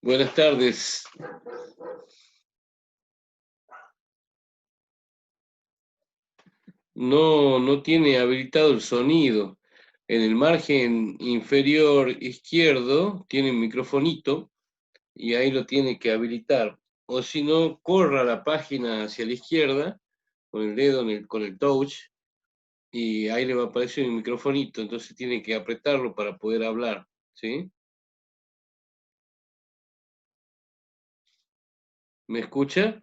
Buenas tardes. No tiene habilitado el sonido. En el margen inferior izquierdo tiene un microfonito y ahí lo tiene que habilitar. O si no, corra la página hacia la izquierda con el dedo con el touch y ahí le va a aparecer un microfonito. Entonces tiene que apretarlo para poder hablar. ¿Sí? ¿Me escucha?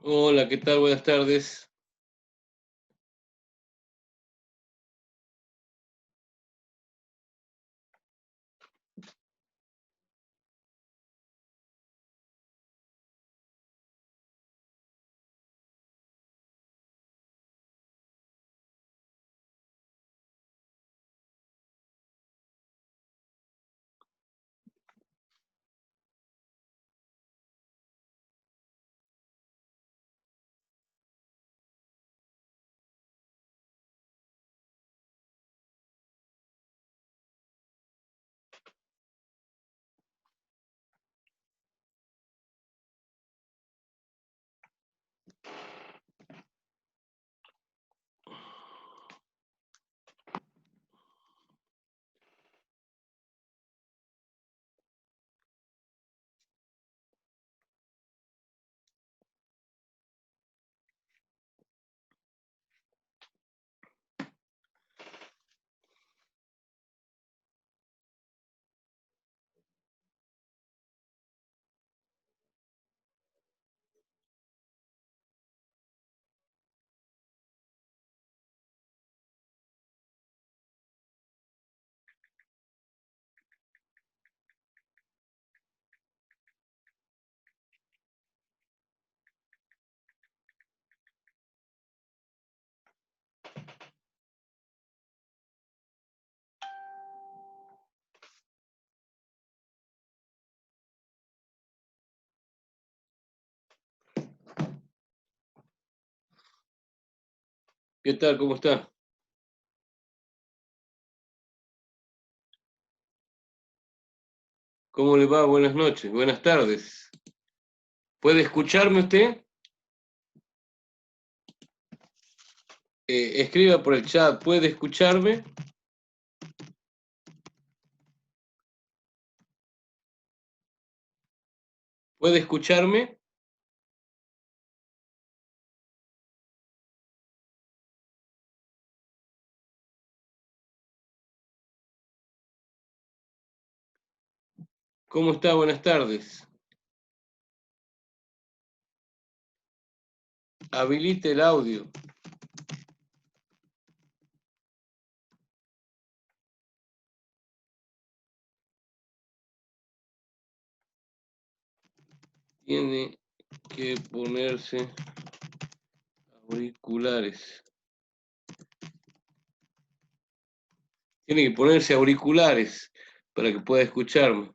Hola, ¿qué tal? Buenas tardes. ¿Qué tal? ¿Cómo está? ¿Cómo le va? Buenas noches, buenas tardes. ¿Puede escucharme usted? Escriba por el chat, ¿puede escucharme? ¿Puede escucharme? ¿Cómo está? Buenas tardes. Habilite el audio. Tiene que ponerse auriculares. Tiene que ponerse auriculares para que pueda escucharme.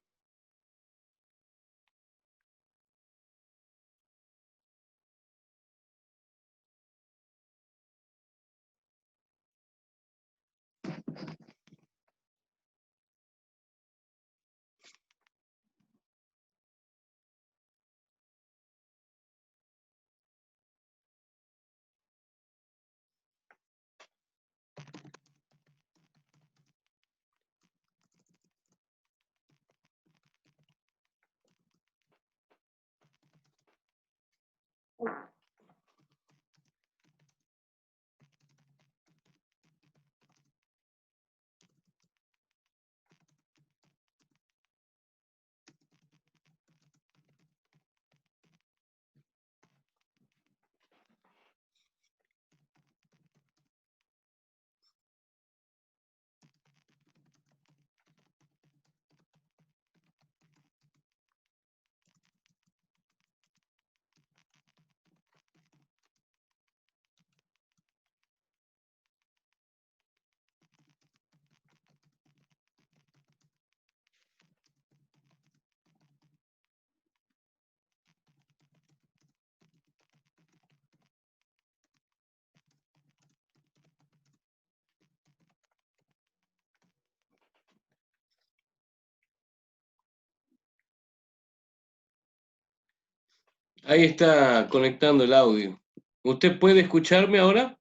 Ahí está conectando el audio. ¿Usted puede escucharme ahora?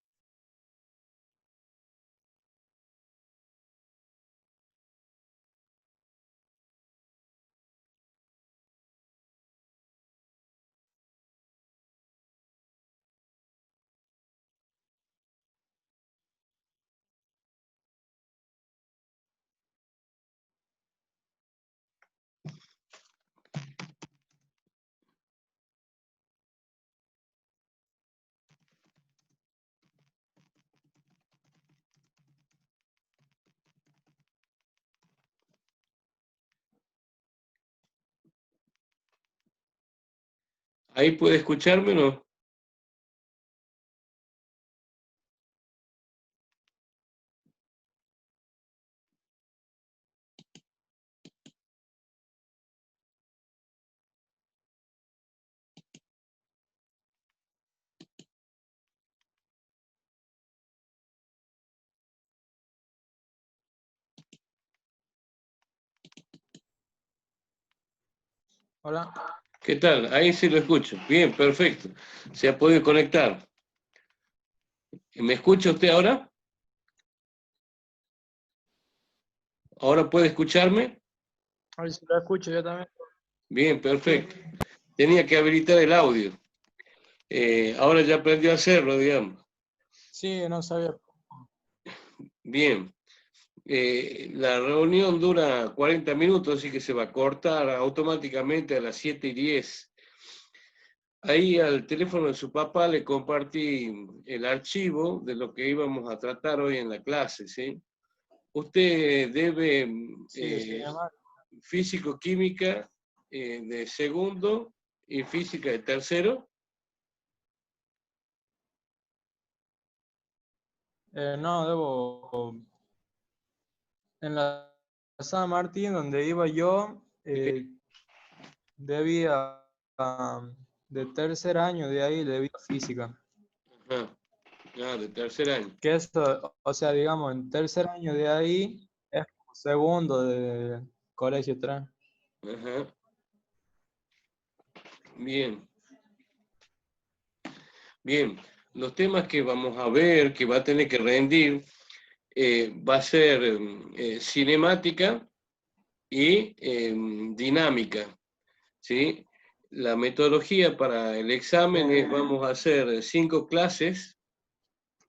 ¿Ahí puede escucharme o no? Hola. ¿Qué tal? Ahí sí lo escucho. Bien, perfecto. Se ha podido conectar. ¿Me escucha usted ahora? ¿Ahora puede escucharme? A ver si lo escucho yo también. Bien, Sí, perfecto. Tenía que habilitar el audio. Ahora ya aprendió a hacerlo, digamos. sí, no sabía. Bien. La reunión dura 40 minutos, así que se va a cortar automáticamente a las 7:10. Ahí al teléfono de su papá le compartí el archivo de lo que íbamos a tratar hoy en la clase, ¿sí? Usted debe Sí, se llama. físico-química de segundo y física de tercero. No, debo. En la San Martín, donde iba yo, debía. De tercer año de ahí, debía física. Ajá, de tercer año. Que eso, o sea, digamos, en tercer año de ahí es como segundo de colegio 3. Ajá, bien, bien. Los temas que vamos a ver, que va a tener que rendir, va a ser cinemática y dinámica, ¿sí? La metodología para el examen es, vamos a hacer 5 clases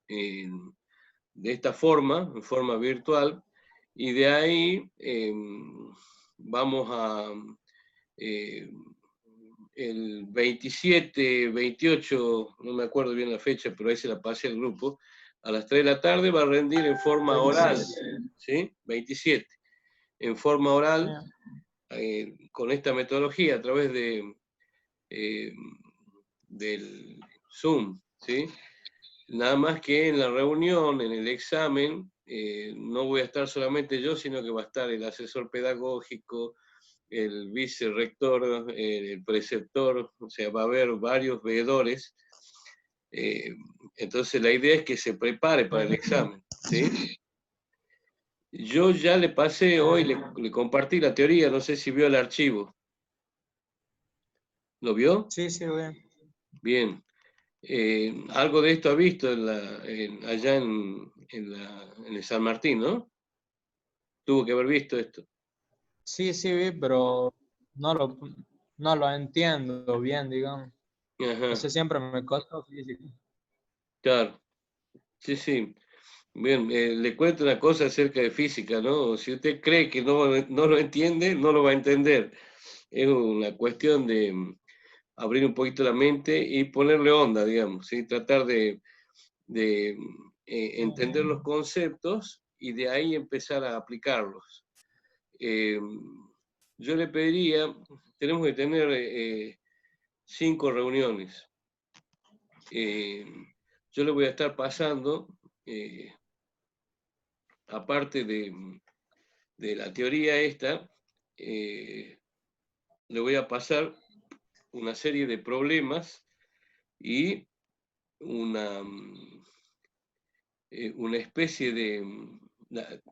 eh, de esta forma, en forma virtual, y de ahí vamos a eh, el 27, 28, no me acuerdo bien la fecha, pero ahí se la pasé al grupo, a las 3 de la tarde va a rendir en forma oral, 27. ¿sí? 27, en forma Sí. oral, con esta metodología a través eh, del Zoom, ¿sí? Nada más que en la reunión, en el examen, no voy a estar solamente yo, sino que va a estar el asesor pedagógico, el vicerrector, el preceptor, o sea, va a haber varios veedores. eh, entonces la idea es que se prepare para el examen, ¿sí? Yo ya le pasé hoy, le compartí la teoría, no sé si vio el archivo. ¿Lo vio? Sí, sí, bien. Bien. Algo de esto ha visto allá en el San Martín, ¿no? Tuvo que haber visto esto. Sí, sí, vi, pero no lo, no lo entiendo bien, digamos. Ajá, Ese siempre me costó física. claro. Sí, sí. Bien, le cuento una cosa acerca de física, ¿no? Si usted cree que no lo entiende, no lo va a entender. Es una cuestión de abrir un poquito la mente y ponerle onda, digamos, ¿sí? Tratar de entender los conceptos y de ahí empezar a aplicarlos. Eh, yo le pediría, tenemos que tener 5 reuniones. Eh, yo le voy a estar pasando, eh, aparte de la teoría esta, eh, le voy a pasar una serie de problemas y una, una especie de,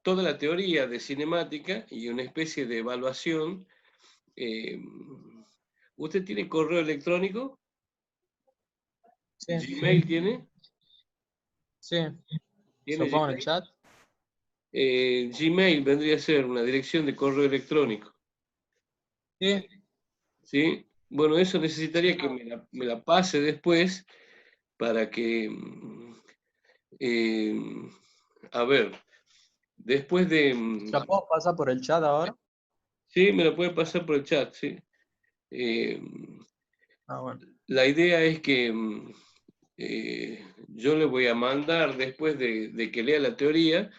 toda la teoría de cinemática y una especie de evaluación. ¿Usted tiene correo electrónico? Sí, ¿Gmail tiene? sí. ¿Tiene ¿Lo pongo en el Gmail? chat? Gmail vendría a ser una dirección de correo electrónico, Sí, ¿sí? Bueno, eso necesitaría sí. que me la pase después para que, eh, a ver, después de, ¿La puedo pasar por el chat ahora? sí, me la puede pasar por el chat, sí. Eh, Ah, bueno. la idea es que yo le voy a mandar, después de que lea la teoría,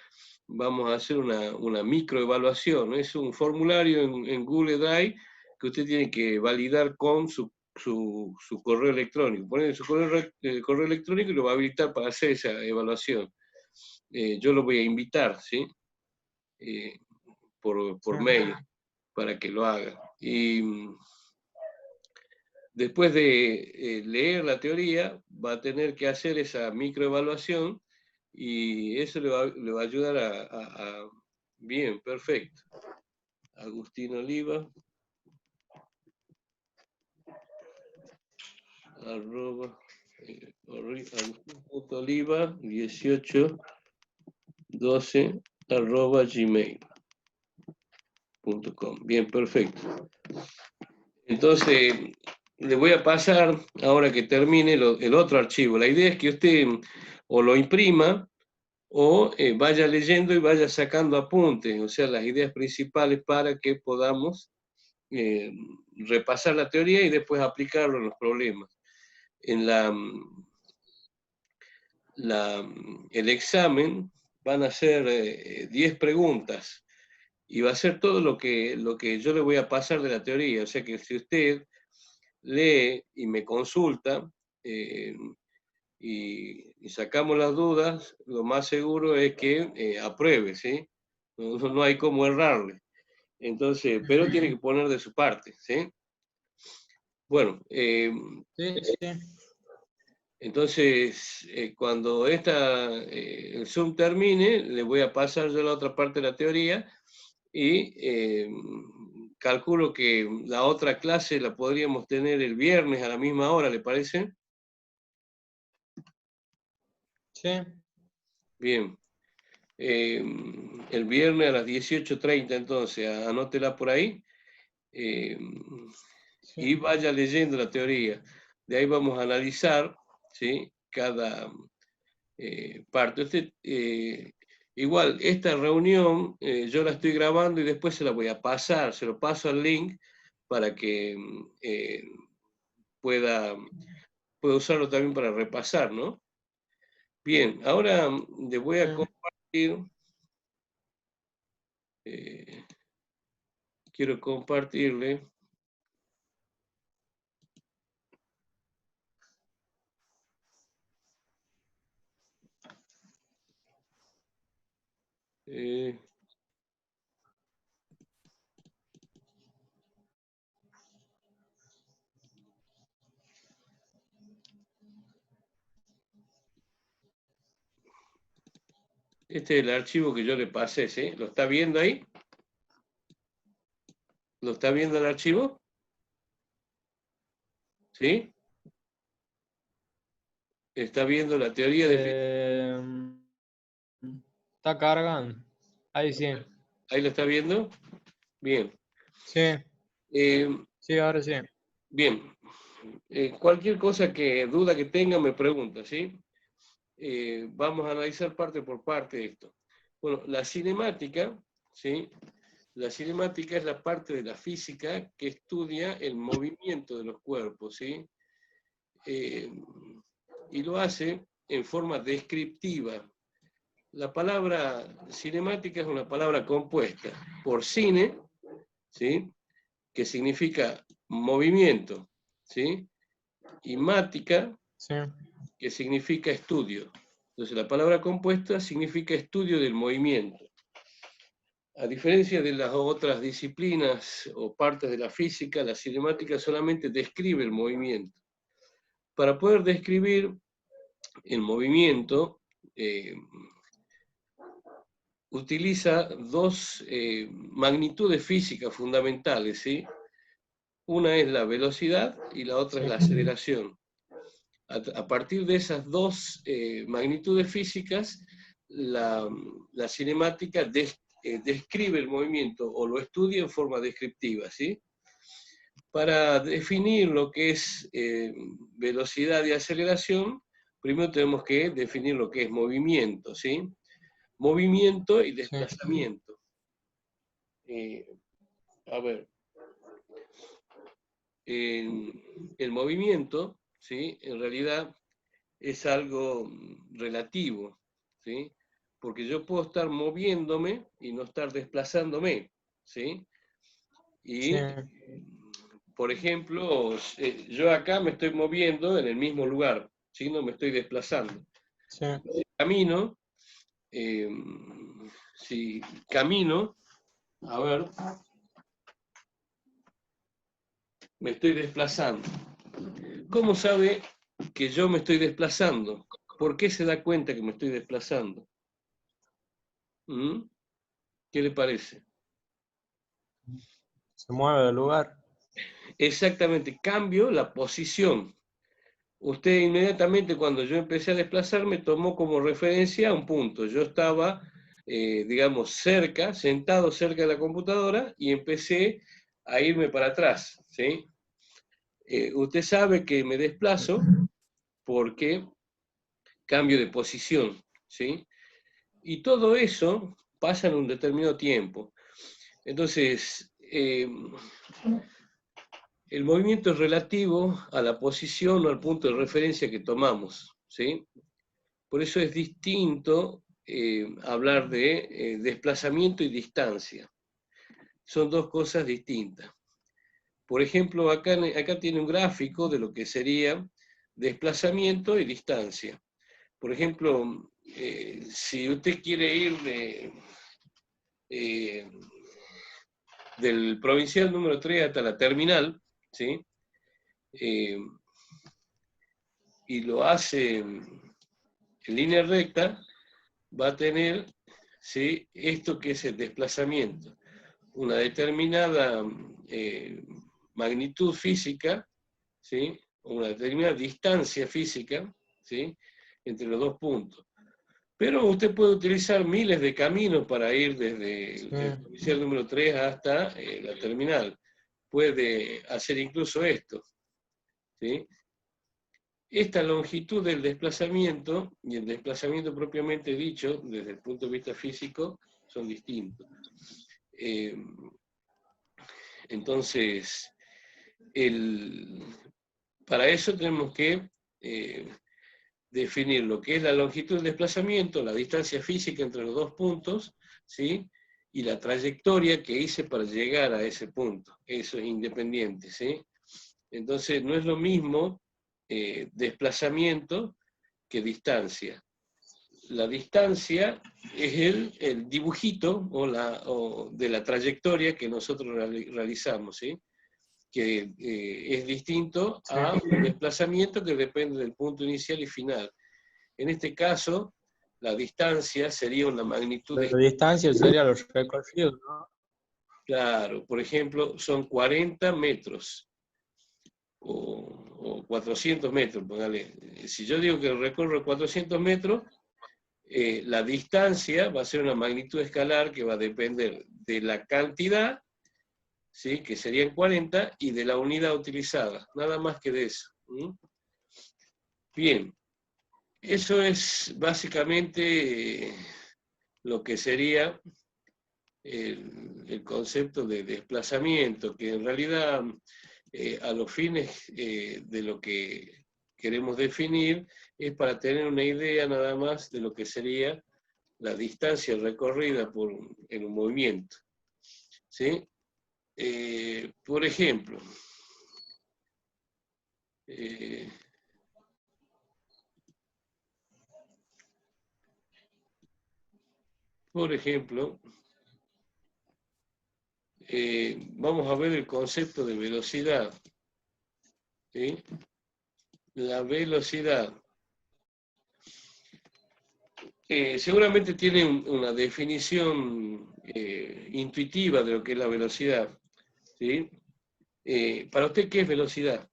vamos a hacer una microevaluación. Es un formulario en Google Drive que usted tiene que validar con su correo electrónico. Poner su correo electrónico y lo va a habilitar para hacer esa evaluación. Yo lo voy a invitar, ¿sí? Eh, Sí. por mail para que lo haga. Y después de leer la teoría, va a tener que hacer esa microevaluación y eso le va a ayudar Bien, perfecto. Agustín Oliva, arroba, Agustín.oliva 1812 arroba gmail.com. Bien, perfecto. Entonces, le voy a pasar, ahora que termine, el otro archivo. La idea es que usted o lo imprima o vaya leyendo y vaya sacando apuntes, o sea, las ideas principales para que podamos eh, repasar la teoría y después aplicarlo en los problemas. En el examen van a ser 10 preguntas y va a ser todo lo que yo le voy a pasar de la teoría, o sea que si usted lee y me consulta, eh, y sacamos las dudas, lo más seguro es que apruebe, ¿sí? No hay cómo errarle. Entonces, pero tiene que poner de su parte, ¿sí? Bueno, Sí, sí. entonces, cuando el Zoom termine, le voy a pasar yo la otra parte de la teoría y calculo que la otra clase la podríamos tener el viernes a la misma hora, ¿le parece? Sí. Bien. El viernes a las 18:30, entonces, anótela por ahí eh, Sí. y vaya leyendo la teoría. De ahí vamos a analizar, ¿sí? Cada parte. Igual, esta reunión yo la estoy grabando y después se la voy a pasar, se lo paso al link para que pueda, pueda usarlo también para repasar, ¿no? Bien, ahora le voy Sí. a compartir. eh, Quiero compartirle. eh, Este es el archivo que yo le pasé, ¿sí? ¿Lo está viendo ahí? ¿Lo está viendo el archivo? ¿Sí? ¿Está viendo la teoría de física? Eh, Está cargando. Ahí sí. ¿Ahí lo está viendo? Bien. Sí, Eh, sí, ahora sí. bien. Cualquier cosa duda que tenga, me pregunta, ¿sí? Vamos a analizar parte por parte de esto. Bueno, la cinemática, ¿sí? La cinemática es la parte de la física que estudia el movimiento de los cuerpos, ¿sí? Y lo hace en forma descriptiva. La palabra cinemática es una palabra compuesta por cine, ¿sí? Que significa movimiento, ¿sí? Y mática, Sí. que significa estudio. Entonces, la palabra compuesta significa estudio del movimiento. A diferencia de las otras disciplinas o partes de la física, la cinemática solamente describe el movimiento. Para poder describir el movimiento, utiliza dos magnitudes físicas fundamentales, ¿sí? Una es la velocidad y la otra Sí. es la aceleración. A partir de esas dos magnitudes físicas, la cinemática describe el movimiento o lo estudia en forma descriptiva, ¿sí? Para definir lo que es velocidad y aceleración, primero tenemos que definir lo que es movimiento, ¿sí? Movimiento y desplazamiento. A ver, el movimiento, ¿sí? En realidad es algo relativo, ¿sí? Porque yo puedo estar moviéndome y no estar desplazándome, ¿sí? Y, por ejemplo, yo acá me estoy moviendo en el mismo lugar, ¿sí? No me estoy desplazando. Sí. Camino, si camino, a ver, me estoy desplazando. ¿Cómo sabe que yo me estoy desplazando? ¿Por qué se da cuenta que me estoy desplazando? ¿Mm? ¿Qué le parece? Se mueve del lugar. Exactamente, cambio la posición. Usted inmediatamente cuando yo empecé a desplazarme tomó como referencia un punto. Yo estaba, digamos, sentado cerca de la computadora y empecé a irme para atrás, ¿sí? Usted sabe que me desplazo porque cambio de posición, ¿sí? Y todo eso pasa en un determinado tiempo. Entonces, el movimiento es relativo a la posición o al punto de referencia que tomamos, ¿sí? Por eso es distinto hablar de desplazamiento y distancia. Son dos cosas distintas. Por ejemplo, acá tiene un gráfico de lo que sería desplazamiento y distancia. Por ejemplo, si usted quiere ir del provincial número 3 hasta la terminal, ¿sí? Y lo hace en línea recta, va a tener, ¿sí? Esto que es el desplazamiento, una determinada magnitud física, ¿sí? Una determinada distancia física, ¿sí? Entre los dos puntos. Pero usted puede utilizar miles de caminos para ir desde el provincial número 3 hasta la terminal. Puede hacer incluso esto, ¿sí? Esta longitud del desplazamiento y el desplazamiento propiamente dicho, desde el punto de vista físico, son distintos. Entonces, para eso tenemos que definir lo que es la longitud del desplazamiento, la distancia física entre los dos puntos, ¿sí? Y la trayectoria que hice para llegar a ese punto. Eso es independiente, ¿sí? Entonces, no es lo mismo desplazamiento que distancia. La distancia es el dibujito de la trayectoria que nosotros realizamos, ¿sí? Que es distinto a un desplazamiento que depende del punto inicial y final. En este caso, la distancia sería una magnitud de distancia sería los recorridos, ¿no? Claro, por ejemplo, son 40 metros o 400 metros, póngale. Si yo digo que recorro 400 metros, la distancia va a ser una magnitud escalar que va a depender de la cantidad, ¿sí? Que serían 40, y de la unidad utilizada, nada más que de eso. Bien, eso es básicamente lo que sería el concepto de desplazamiento, que en realidad a los fines de lo que queremos definir es para tener una idea nada más de lo que sería la distancia recorrida en un movimiento. ¿Sí? Por ejemplo, vamos a ver el concepto de velocidad. ¿Sí? La velocidad. Seguramente tiene una definición intuitiva de lo que es la velocidad. ¿Sí? Para usted, ¿qué es velocidad?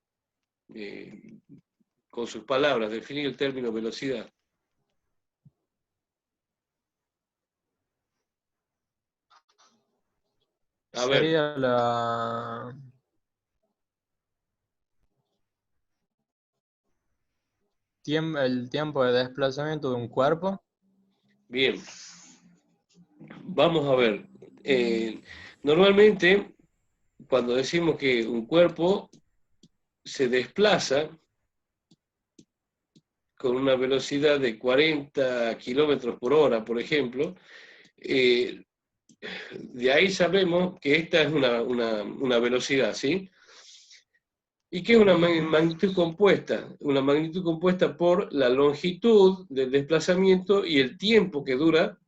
con sus palabras, definir el término velocidad. A ver, Sería el tiempo de desplazamiento de un cuerpo. bien, vamos a ver. Normalmente, cuando decimos que un cuerpo se desplaza con una velocidad de 40 kilómetros por hora, por ejemplo, de ahí sabemos que esta es una velocidad, ¿sí? ¿Y qué es una magnitud compuesta? Una magnitud compuesta por la longitud del desplazamiento y el tiempo que dura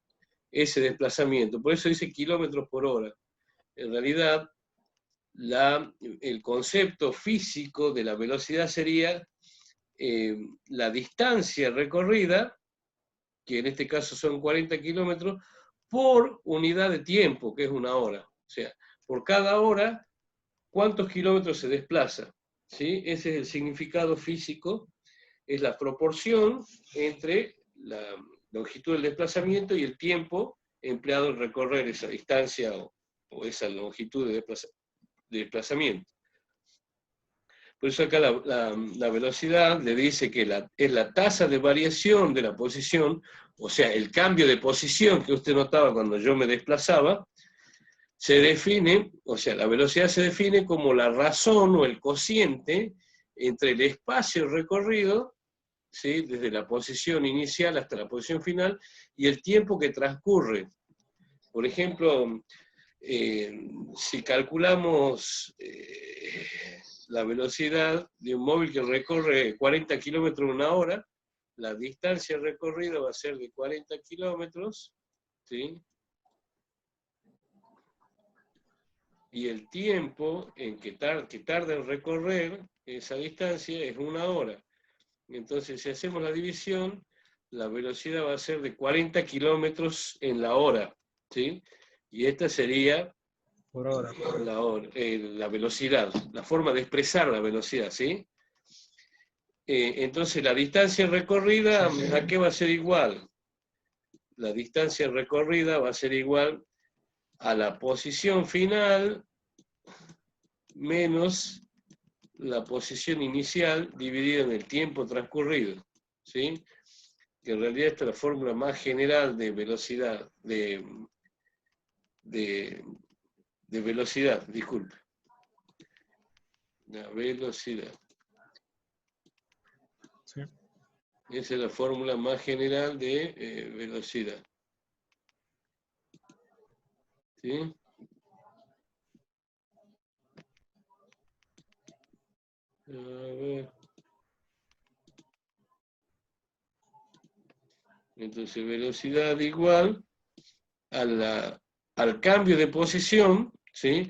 ese desplazamiento. Por eso dice kilómetros por hora. En realidad, el concepto físico de la velocidad sería la distancia recorrida, que en este caso son 40 kilómetros, por unidad de tiempo, que es una hora. O sea, por cada hora, ¿cuántos kilómetros se desplaza? ¿Sí? Ese es el significado físico, es la proporción entre la longitud del desplazamiento y el tiempo empleado en recorrer esa distancia o esa longitud de desplazamiento. Por eso acá la velocidad le dice que es la tasa de variación de la posición, o sea, el cambio de posición que usted notaba cuando yo me desplazaba, se define, o sea, la velocidad se define como la razón o el cociente entre el espacio recorrido, ¿sí?, desde la posición inicial hasta la posición final, y el tiempo que transcurre. Por ejemplo, si calculamos la velocidad de un móvil que recorre 40 kilómetros en una hora, la distancia recorrida va a ser de 40 kilómetros, ¿sí? Y el tiempo en que tarda en recorrer esa distancia es una hora. Entonces, si hacemos la división, la velocidad va a ser de 40 kilómetros en la hora, ¿sí? Y esta sería Por hora. la velocidad, la forma de expresar la velocidad, ¿sí? Entonces, la distancia recorrida, ¿a qué va a ser igual? La distancia recorrida va a ser igual a la posición final menos la posición inicial dividida en el tiempo transcurrido, ¿sí? Que en realidad esta es la fórmula más general de velocidad, de velocidad, disculpe. La velocidad. Sí. Esa es la fórmula más general de velocidad. ¿Sí? A ver. Entonces, velocidad igual al cambio de posición, ¿sí?,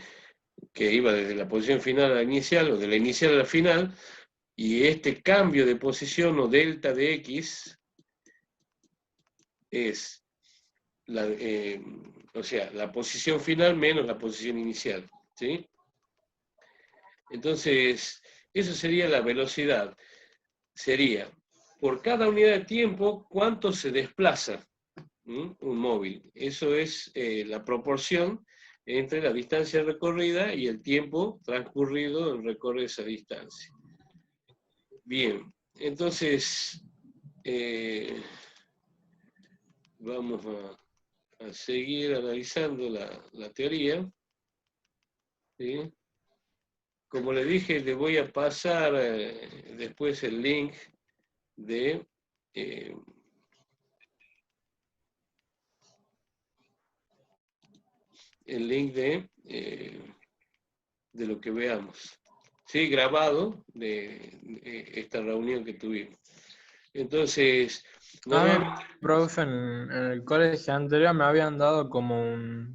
que iba desde la posición final a la inicial, o de la inicial a la final, y este cambio de posición, o delta de x, es o sea, la posición final menos la posición inicial, ¿sí? Entonces, eso sería la velocidad. Sería, por cada unidad de tiempo, cuánto se desplaza un móvil. Eso es la proporción entre la distancia recorrida y el tiempo transcurrido en recorrer esa distancia. Bien, entonces vamos a seguir analizando la teoría, ¿sí? Como le dije, le voy a pasar después el link de de lo que veamos. Sí, grabado de esta reunión que tuvimos. Entonces, normalmente... Profe, en el colegio anterior me habían dado como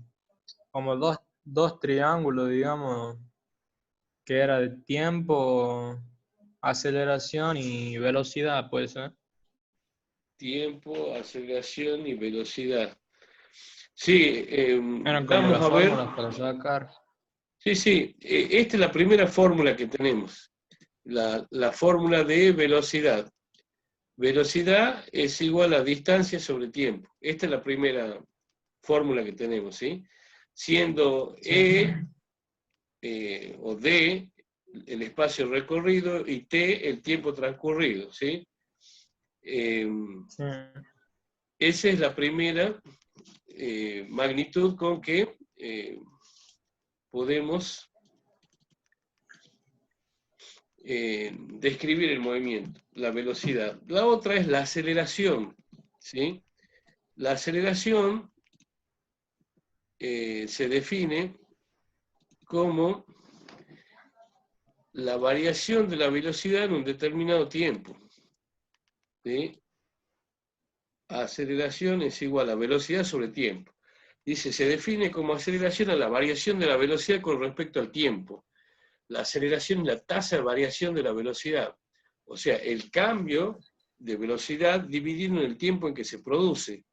dos triángulos, digamos, que era de tiempo, aceleración y velocidad, puede ser. Tiempo, aceleración y velocidad. Sí, Eran como vamos las a ver. fórmulas para sacar. Sí, sí, esta es la primera fórmula que tenemos. la fórmula de velocidad. Velocidad es igual a distancia sobre tiempo. Esta es la primera fórmula que tenemos, ¿sí? Siendo E o D el espacio recorrido y T el tiempo transcurrido, ¿sí? Esa es la primera magnitud con que podemos describir el movimiento, la velocidad. La otra es la aceleración, ¿sí? La aceleración se define como la variación de la velocidad en un determinado tiempo, ¿sí? Aceleración es igual a velocidad sobre tiempo. Dice, se define como aceleración a la variación de la velocidad con respecto al tiempo. La aceleración es la tasa de variación de la velocidad. O sea, el cambio de velocidad dividido en el tiempo en que se produce.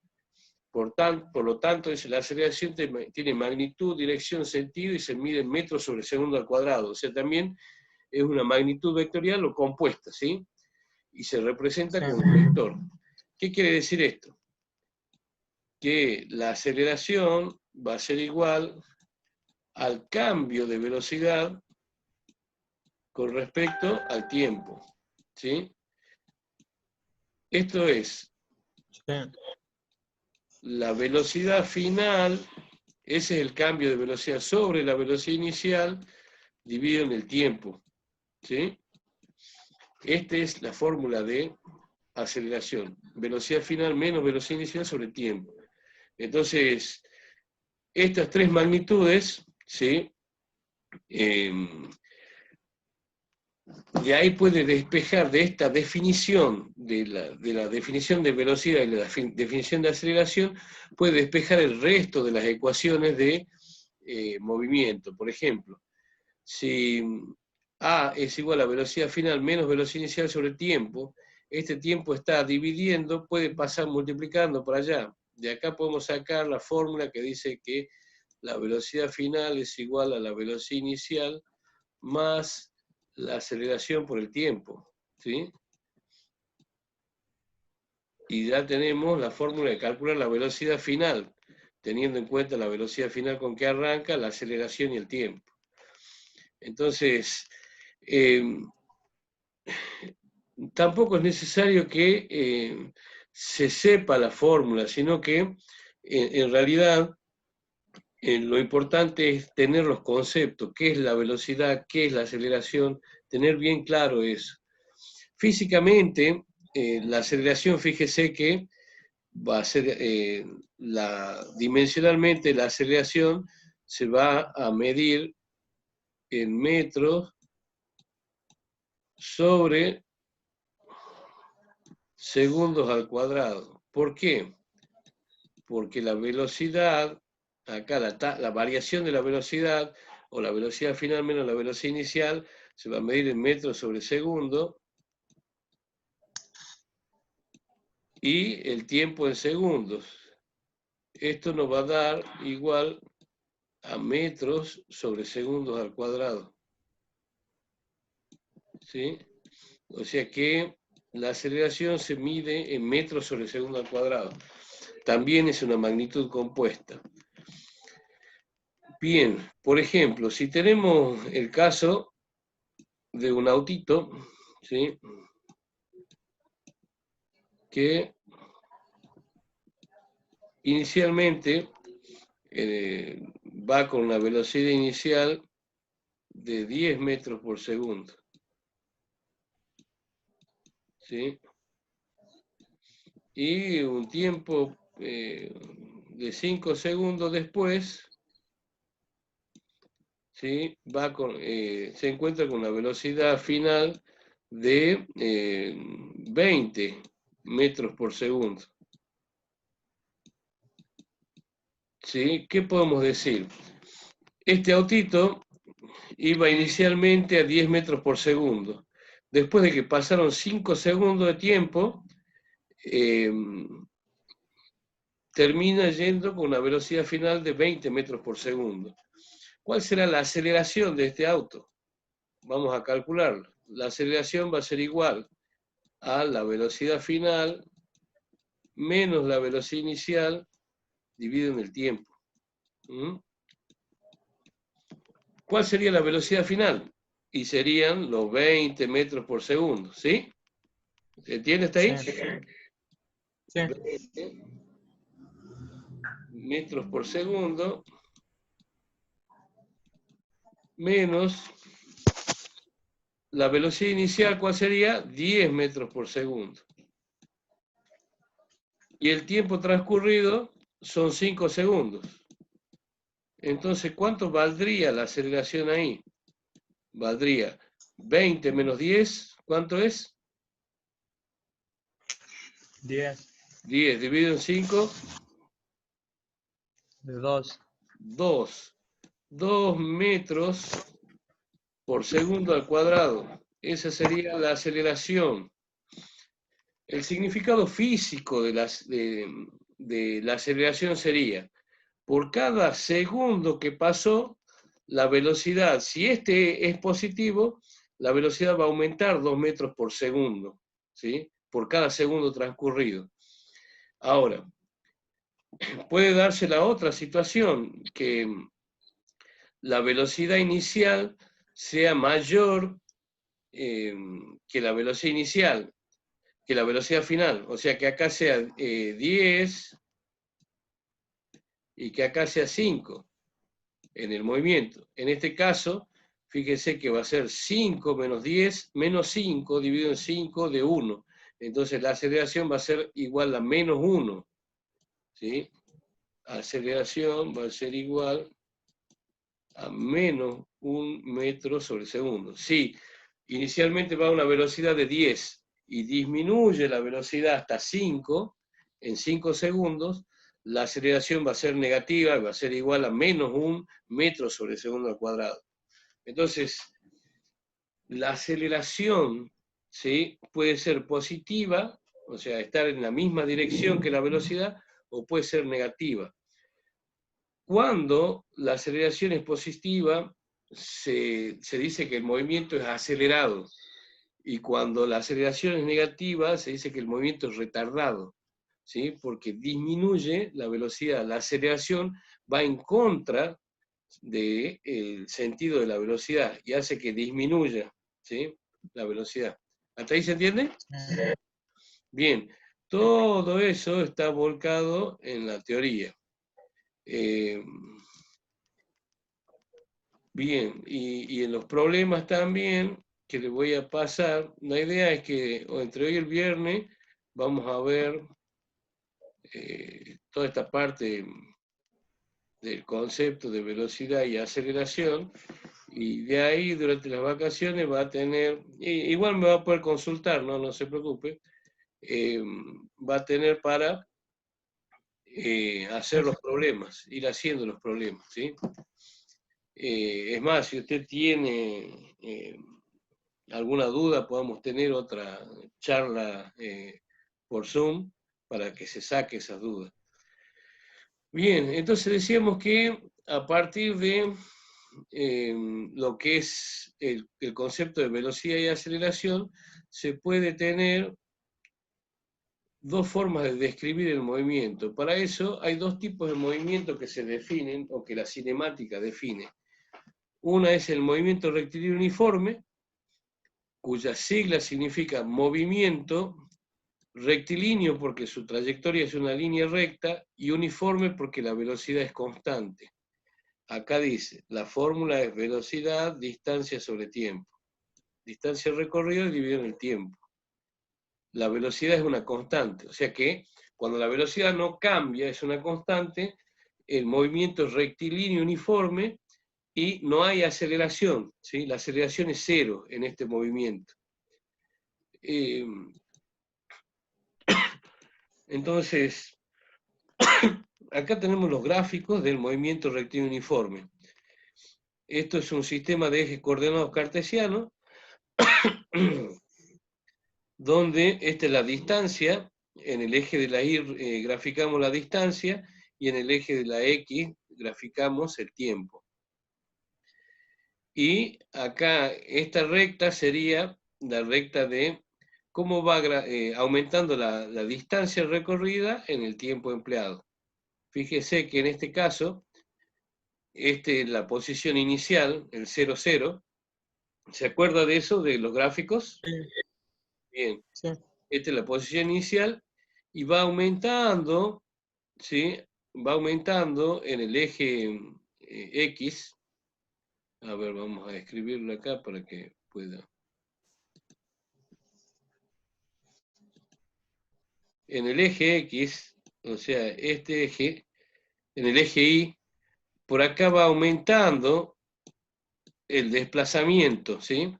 Por lo tanto, la aceleración tiene magnitud, dirección, sentido y se mide en metros sobre segundo al cuadrado. O sea, también es una magnitud vectorial o compuesta, ¿sí? Y se representa con un vector. ¿Qué quiere decir esto? Que la aceleración va a ser igual al cambio de velocidad con respecto al tiempo, ¿sí? Esto es la velocidad final, ese es el cambio de velocidad sobre la velocidad inicial dividido en el tiempo, ¿sí? Esta es la fórmula de aceleración, velocidad final menos velocidad inicial sobre tiempo. Entonces, estas tres magnitudes, ¿sí? De ahí puede despejar de esta definición, de la definición de velocidad y la definición de aceleración, puede despejar el resto de las ecuaciones de movimiento. Por ejemplo, si A es igual a velocidad final menos velocidad inicial sobre tiempo, este tiempo está dividiendo, puede pasar multiplicando por allá. De acá podemos sacar la fórmula que dice que la velocidad final es igual a la velocidad inicial más la aceleración por el tiempo, ¿sí? Y ya tenemos la fórmula de calcular la velocidad final, teniendo en cuenta la velocidad final con que arranca, la aceleración y el tiempo. Entonces, tampoco es necesario que se sepa la fórmula, sino que en realidad lo importante es tener los conceptos, qué es la velocidad, qué es la aceleración, tener bien claro eso. Físicamente, la aceleración, fíjese que va a ser, dimensionalmente la aceleración se va a medir en metros sobre segundos al cuadrado. ¿Por qué? Porque la velocidad, acá la variación de la velocidad, o la velocidad final menos la velocidad inicial, se va a medir en metros sobre segundo, y el tiempo en segundos. Esto nos va a dar igual a metros sobre segundos al cuadrado, ¿sí? O sea que la aceleración se mide en metros sobre segundo al cuadrado. También es una magnitud compuesta. Bien, por ejemplo, si tenemos el caso de un autito, ¿sí? Que inicialmente va con una velocidad inicial de 10 metros por segundo, ¿sí? Y un tiempo de 5 segundos después, ¿sí? Se encuentra con una velocidad final de 20 metros por segundo. ¿Sí? ¿Qué podemos decir? Este autito iba inicialmente a 10 metros por segundo. Después de que pasaron 5 segundos de tiempo, termina yendo con una velocidad final de 20 metros por segundo. ¿Cuál será la aceleración de este auto? Vamos a calcularlo. la aceleración va a ser igual a la velocidad final menos la velocidad inicial dividido en el tiempo. ¿Mm? ¿Cuál sería la velocidad final? Y serían los 20 metros por segundo, ¿sí? ¿Se entiende hasta ahí? Sí. Sí. 20 metros por segundo menos la velocidad inicial, ¿cuál sería? 10 metros por segundo. Y el tiempo transcurrido son 5 segundos. Entonces, ¿cuánto valdría la aceleración ahí? Valdría 20 menos 10, ¿cuánto es? 10. 10 dividido en 5, De 2. 2. 2 metros por segundo al cuadrado. Esa sería la aceleración. El significado físico de la aceleración sería, por cada segundo que pasó, la velocidad, si este es positivo, la velocidad va a aumentar 2 metros por segundo, ¿sí? Por cada segundo transcurrido. Ahora, puede darse la otra situación, que la velocidad inicial sea mayor que la velocidad inicial, que la velocidad final. O sea, que acá sea 10 y que acá sea 5 en el movimiento. En este caso, fíjense que va a ser 5 menos 10, menos 5 dividido en 5 de 1. Entonces la aceleración va a ser igual a menos 1. ¿Sí? Aceleración va a ser igual a menos 1 metro sobre segundo. Si inicialmente va a una velocidad de 10 y disminuye la velocidad hasta 5, en 5 segundos, la aceleración va a ser negativa, va a ser igual a menos 1 metro sobre segundo al cuadrado. Entonces, la aceleración, ¿sí?, puede ser positiva, o sea, estar en la misma dirección que la velocidad, o puede ser negativa. Cuando la aceleración es positiva, se dice que el movimiento es acelerado, y cuando la aceleración es negativa, se dice que el movimiento es retardado, ¿sí? Porque disminuye la velocidad. La aceleración va en contra del sentido de la velocidad y hace que disminuya, ¿sí?, la velocidad. ¿Hasta ahí se entiende? Bien, todo eso está volcado en la teoría. Bien, y en los problemas también, que les voy a pasar, la idea es que entre hoy y el viernes vamos a ver toda esta parte del concepto de velocidad y aceleración, y de ahí durante las vacaciones va a tener, igual me va a poder consultar, no se preocupe, va a tener para hacer los problemas, ir haciendo los problemas, ¿sí? Es más, si usted tiene alguna duda, podamos tener otra charla por Zoom para que se saque esas dudas. Bien, entonces decíamos que a partir de lo que es el concepto de velocidad y aceleración, se puede tener dos formas de describir el movimiento. Para eso hay dos tipos de movimiento que se definen, o que la cinemática define. Una es el movimiento rectilíneo uniforme, cuya sigla significa movimiento rectilíneo porque su trayectoria es una línea recta, y uniforme porque la velocidad es constante. Acá dice, la fórmula es velocidad, distancia sobre tiempo. Distancia recorrida dividida en el tiempo. La velocidad es una constante, o sea que cuando la velocidad no cambia, es una constante, el movimiento es rectilíneo uniforme y no hay aceleración, ¿sí? La aceleración es cero en este movimiento. Entonces, acá tenemos los gráficos del movimiento rectilíneo uniforme. Esto es un sistema de ejes coordenados cartesianos, donde esta es la distancia, en el eje de la Y graficamos la distancia, y en el eje de la X graficamos el tiempo. Y acá esta recta sería la recta de cómo va aumentando la distancia recorrida en el tiempo empleado. Fíjese que en este caso, la posición inicial, el 0, 0, ¿se acuerda de eso, de los gráficos? Sí, Bien, sí. esta es la posición inicial y va aumentando, ¿sí? Va aumentando en el eje X. A ver, vamos a escribirlo acá para que pueda. En el eje X, o sea, este eje, en el eje Y, por acá va aumentando el desplazamiento, ¿sí?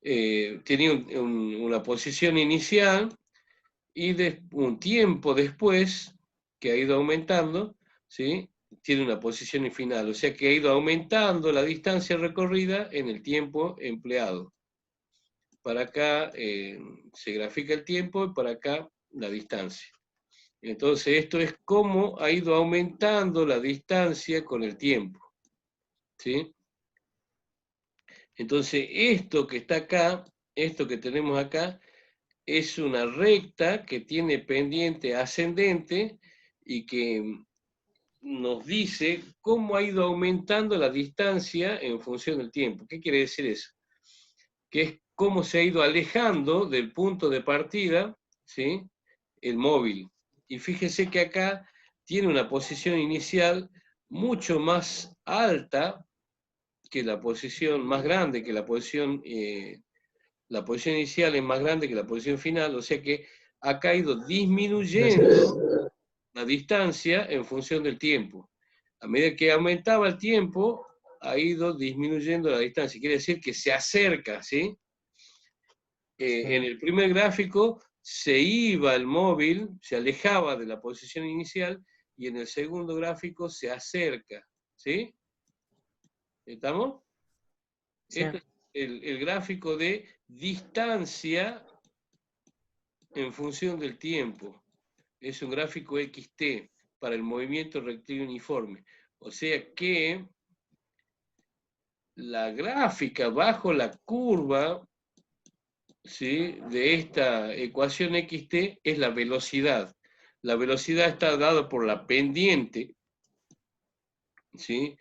Tenía una posición inicial y un tiempo después, que ha ido aumentando, ¿sí? Tiene una posición final, o sea que ha ido aumentando la distancia recorrida en el tiempo empleado. Para acá se grafica el tiempo y para acá la distancia. Entonces esto es cómo ha ido aumentando la distancia con el tiempo, ¿sí? Entonces esto que está acá, esto que tenemos acá, es una recta que tiene pendiente ascendente y que nos dice cómo ha ido aumentando la distancia en función del tiempo. ¿Qué quiere decir eso? Que es cómo se ha ido alejando del punto de partida, ¿sí? El móvil. Y fíjese que acá tiene una posición inicial mucho más alta que la posición más grande, que la posición inicial es más grande que la posición final, o sea que ha ido disminuyendo la distancia en función del tiempo. A medida que aumentaba el tiempo, ha ido disminuyendo la distancia. Quiere decir que se acerca, ¿sí? Sí. En el primer gráfico se iba el móvil, se alejaba de la posición inicial, y en el segundo gráfico se acerca, ¿sí? ¿Estamos? Sí. Este es el gráfico de distancia en función del tiempo. Es un gráfico XT para el movimiento rectilíneo uniforme. O sea que la gráfica bajo la curva, ¿sí?, de esta ecuación XT es la velocidad. La velocidad está dada por la pendiente, ¿sí?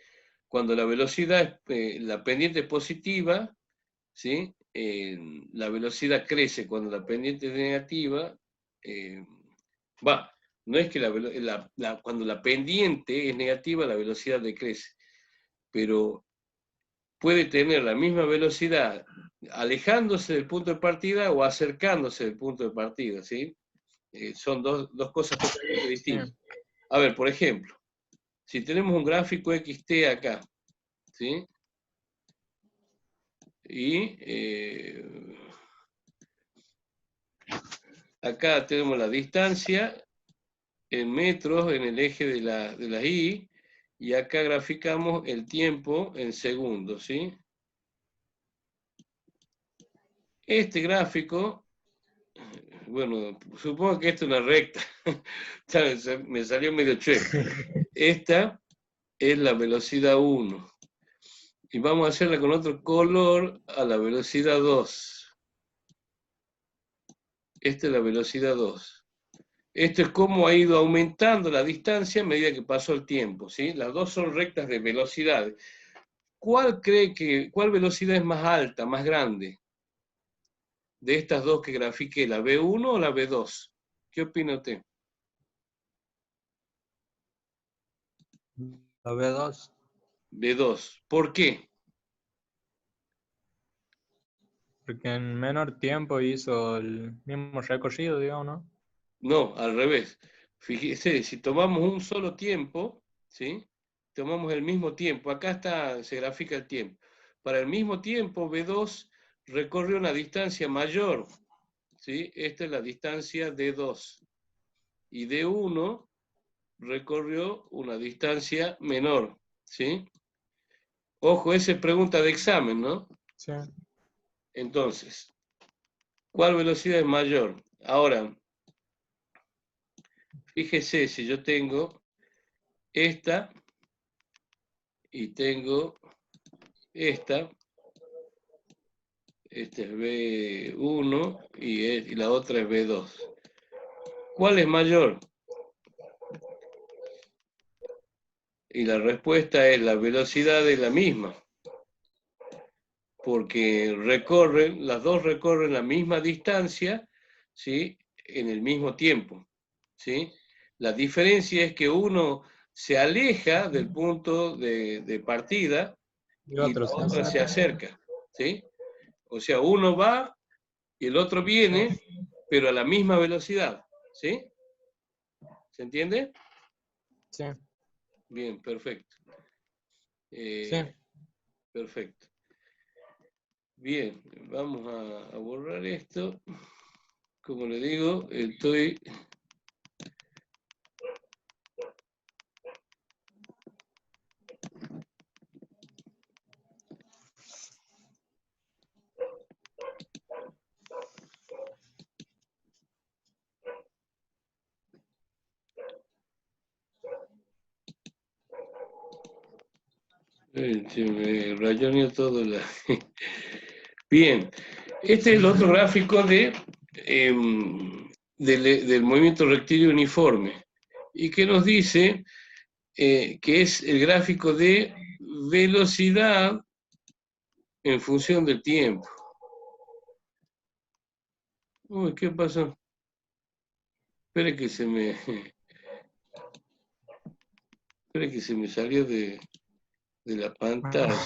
Cuando la velocidad, la pendiente es positiva, ¿sí? La velocidad crece. Cuando la pendiente es negativa, eh, no es que cuando la pendiente es negativa, la velocidad decrece, pero puede tener la misma velocidad alejándose del punto de partida o acercándose del punto de partida, ¿sí? Son dos cosas totalmente Sí. distintas. A ver, por ejemplo, si tenemos un gráfico XT acá, ¿sí? Y acá tenemos la distancia en metros en el eje de la Y, y acá graficamos el tiempo en segundos, ¿sí? Este gráfico, bueno, supongo que esta es una recta, me salió medio chueco. Esta es la velocidad 1, y vamos a hacerla con otro color a la velocidad 2. Esta es la velocidad 2. Esto es cómo ha ido aumentando la distancia a medida que pasó el tiempo, ¿sí? Las dos son rectas de velocidad. ¿Cuál velocidad es más alta, más grande? De estas dos que grafiqué, ¿la B1 o la B2? ¿Qué opina usted? La B2. B2. ¿Por qué? Porque en menor tiempo hizo el mismo recorrido, digamos, ¿no? No, al revés. Fíjese, si tomamos un solo tiempo, ¿sí? Tomamos el mismo tiempo. Acá se grafica el tiempo. Para el mismo tiempo, B2 recorre una distancia mayor, ¿sí? Esta es la distancia D2. Y D1 recorrió una distancia menor, ¿sí? Ojo, esa es pregunta de examen, ¿no? Sí. Entonces, ¿cuál velocidad es mayor? Ahora, fíjese si yo tengo esta y tengo esta es B1 y la otra es B2. ¿Cuál es mayor? Y la respuesta es la velocidad es la misma, porque las dos recorren la misma distancia, ¿sí? En el mismo tiempo, ¿sí? La diferencia es que uno se aleja del punto de partida Y y la otro se otra se acerca. acerca, ¿sí? O sea, uno va y el otro viene, pero a la misma velocidad, ¿sí? ¿Se entiende? Sí, Bien, perfecto. sí. Perfecto. Bien, vamos a borrar esto. Como le digo, estoy... Se me rayoneó todo la... Bien, este es el otro gráfico del movimiento rectilíneo uniforme y que nos dice que es el gráfico de velocidad en función del tiempo. Uy, ¿qué pasó? Espere que se me... Espere que se me salió de la pantalla.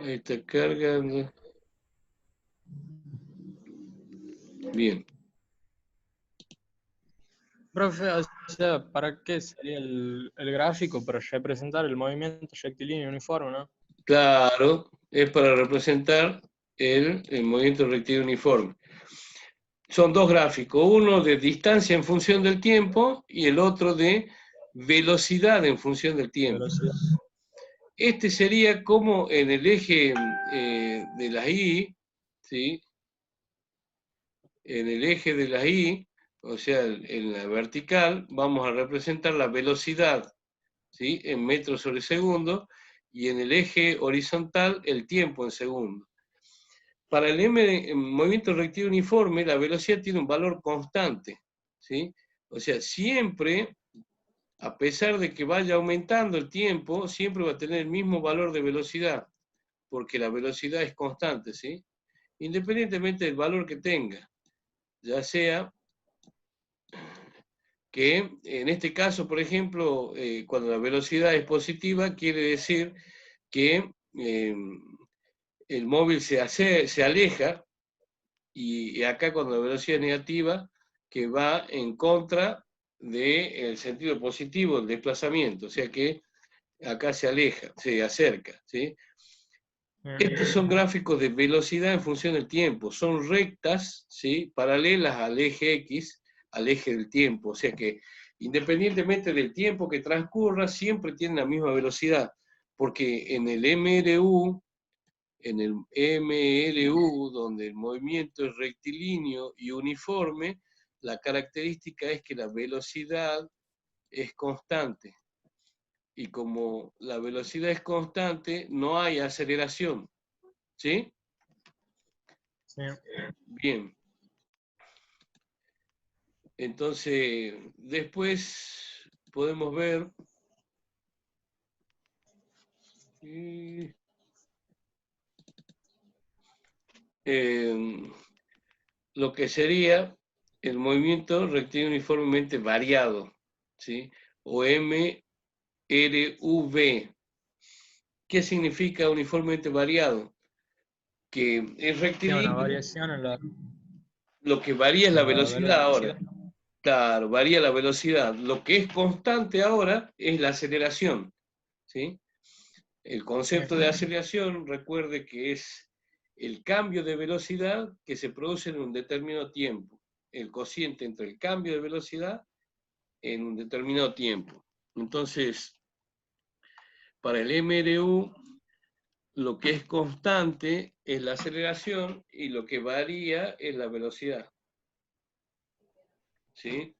Ahí está cargando. Bien. Profe, o sea, ¿para qué sería el gráfico? Para representar el movimiento rectilíneo uniforme, ¿no? Claro, es para representar el movimiento rectilíneo uniforme. Son dos gráficos, uno de distancia en función del tiempo y el otro de velocidad en función del tiempo. Velocidad. Este sería como en el eje de las Y, ¿sí? En el eje de las Y, o sea, en la vertical, vamos a representar la velocidad, ¿sí? En metros sobre segundo, y en el eje horizontal, el tiempo en segundo. Para el movimiento rectilíneo uniforme, la velocidad tiene un valor constante, ¿sí? O sea, siempre, a pesar de que vaya aumentando el tiempo, siempre va a tener el mismo valor de velocidad, porque la velocidad es constante, ¿sí? Independientemente del valor que tenga, ya sea que en este caso, por ejemplo, cuando la velocidad es positiva, quiere decir que el móvil se aleja, y acá cuando la velocidad es negativa, que va en contra del sentido positivo del desplazamiento, o sea que acá se aleja, se acerca, ¿sí? Estos son gráficos de velocidad en función del tiempo, son rectas, ¿sí? Paralelas al eje X, al eje del tiempo, o sea que independientemente del tiempo que transcurra, siempre tienen la misma velocidad, porque en el MRU, donde el movimiento es rectilíneo y uniforme, la característica es que la velocidad es constante. Y como la velocidad es constante, no hay aceleración. ¿Sí? Sí. Bien. Entonces, después podemos ver lo que sería el movimiento rectilíneo uniformemente variado, ¿sí? O MRV. ¿Qué significa uniformemente variado? Que es Tiene una rectilíneo, variación lo que varía es la en la velocidad velocidad. ahora. Claro, varía la velocidad. Lo que es constante ahora es la aceleración, ¿sí? El Sí. concepto de aceleración, recuerde que es el cambio de velocidad que se produce en un determinado tiempo, el cociente entre el cambio de velocidad en un determinado tiempo. Entonces, para el MRU, lo que es constante es la aceleración y lo que varía es la velocidad. ¿Sí?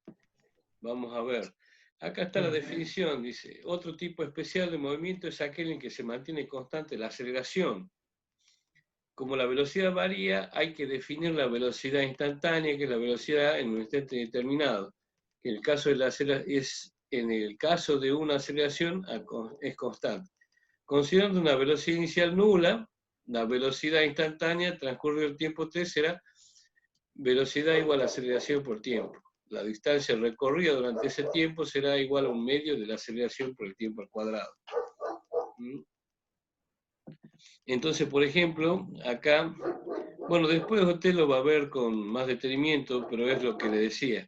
Vamos a ver. Acá está la definición, dice, otro tipo especial de movimiento es aquel en que se mantiene constante la aceleración. Como la velocidad varía, hay que definir la velocidad instantánea, que es la velocidad en un instante determinado. En el caso de una aceleración es constante. Considerando una velocidad inicial nula, la velocidad instantánea transcurrido el tiempo t será velocidad igual a aceleración por tiempo. La distancia recorrida durante ese tiempo será igual a un medio de la aceleración por el tiempo al cuadrado. Entonces, por ejemplo, acá, bueno, después usted lo va a ver con más detenimiento, pero es lo que le decía.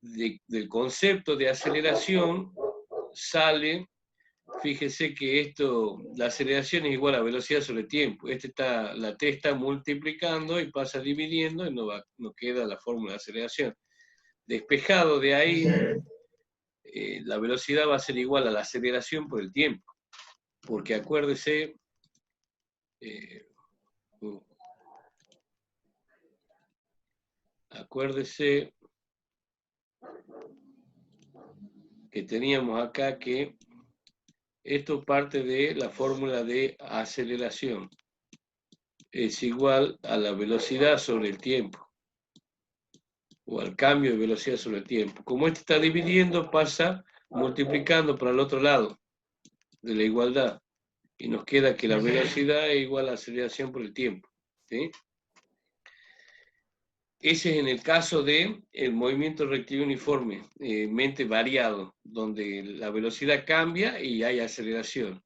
Del concepto de aceleración sale, fíjese que la aceleración es igual a velocidad sobre tiempo. La t está multiplicando y pasa dividiendo y no queda la fórmula de aceleración. Despejado de ahí, la velocidad va a ser igual a la aceleración por el tiempo. Porque acuérdese, que teníamos acá que esto parte de la fórmula de aceleración. Es igual a la velocidad sobre el tiempo, o al cambio de velocidad sobre el tiempo. Como este está dividiendo, pasa multiplicando para el otro lado de la igualdad, y nos queda que la velocidad es igual a la aceleración por el tiempo. ¿Sí? Ese es en el caso del movimiento rectilíneo uniforme, mente variado, donde la velocidad cambia y hay aceleración.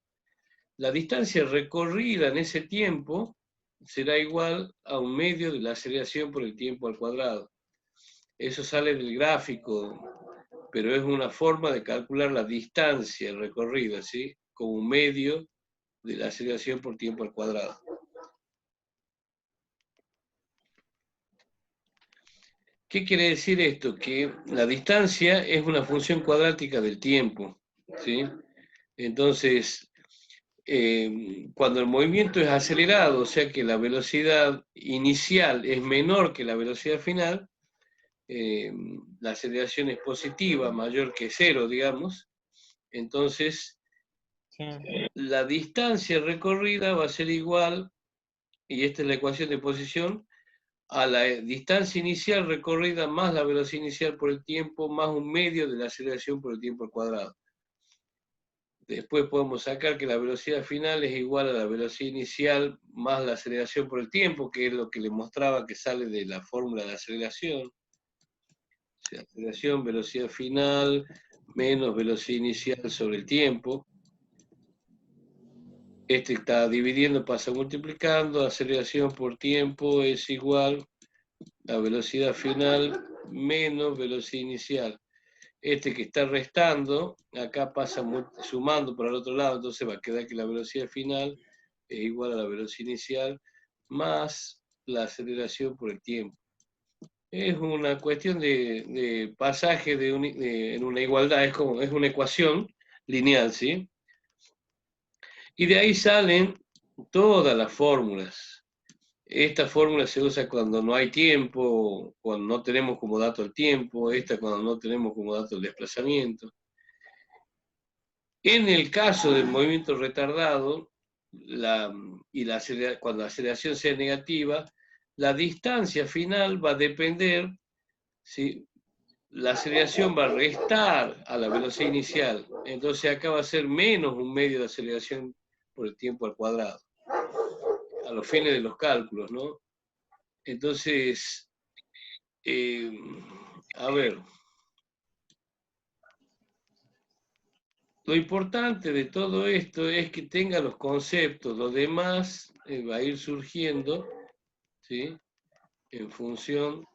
La distancia recorrida en ese tiempo será igual a un medio de la aceleración por el tiempo al cuadrado. Eso sale del gráfico, pero es una forma de calcular la distancia recorrida, ¿sí? Como un medio de la aceleración por tiempo al cuadrado. ¿Qué quiere decir esto? Que la distancia es una función cuadrática del tiempo, ¿sí? Entonces, cuando el movimiento es acelerado, o sea que la velocidad inicial es menor que la velocidad final, la aceleración es positiva, mayor que cero, digamos, entonces Sí. la distancia recorrida va a ser igual, y esta es la ecuación de posición, a la distancia inicial recorrida más la velocidad inicial por el tiempo, más un medio de la aceleración por el tiempo al cuadrado. Después podemos sacar que la velocidad final es igual a la velocidad inicial más la aceleración por el tiempo, que es lo que le mostraba que sale de la fórmula de aceleración. O sea, aceleración, velocidad final, menos velocidad inicial sobre el tiempo. Este está dividiendo, pasa multiplicando, aceleración por tiempo es igual a velocidad final menos velocidad inicial. Este que está restando, acá pasa sumando por el otro lado, entonces va a quedar que la velocidad final es igual a la velocidad inicial más la aceleración por el tiempo. Es una cuestión de pasaje en una igualdad, es una ecuación lineal, ¿sí? Y de ahí salen todas las fórmulas. Esta fórmula se usa cuando no hay tiempo, cuando no tenemos como dato el tiempo, esta cuando no tenemos como dato el desplazamiento. En el caso del movimiento retardado, cuando la aceleración sea negativa, la distancia final va a depender, ¿sí? La aceleración va a restar a la velocidad inicial, entonces acá va a ser menos un medio de aceleración por el tiempo al cuadrado, a los fines de los cálculos, ¿no? Entonces, a ver, lo importante de todo esto es que tenga los conceptos, lo demás va a ir surgiendo, ¿sí? En función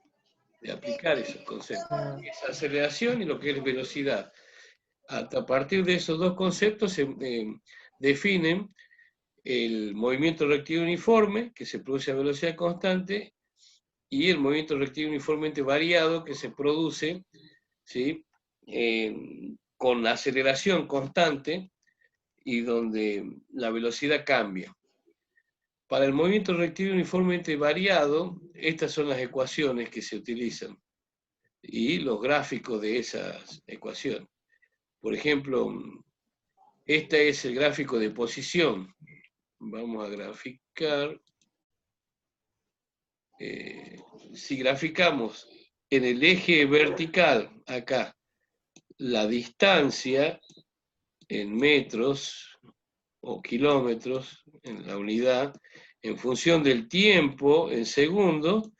de aplicar esos conceptos. Es aceleración y lo que es velocidad. A partir de esos dos conceptos se definen el movimiento rectilíneo uniforme, que se produce a velocidad constante, y el movimiento rectilíneo uniformemente variado, que se produce, ¿sí? Con aceleración constante y donde la velocidad cambia. Para el movimiento rectilíneo uniformemente variado, estas son las ecuaciones que se utilizan y los gráficos de esas ecuaciones. Por ejemplo, este es el gráfico de posición. Vamos a graficar. Si graficamos en el eje vertical, acá, la distancia en metros o kilómetros, en la unidad, en función del tiempo en segundo,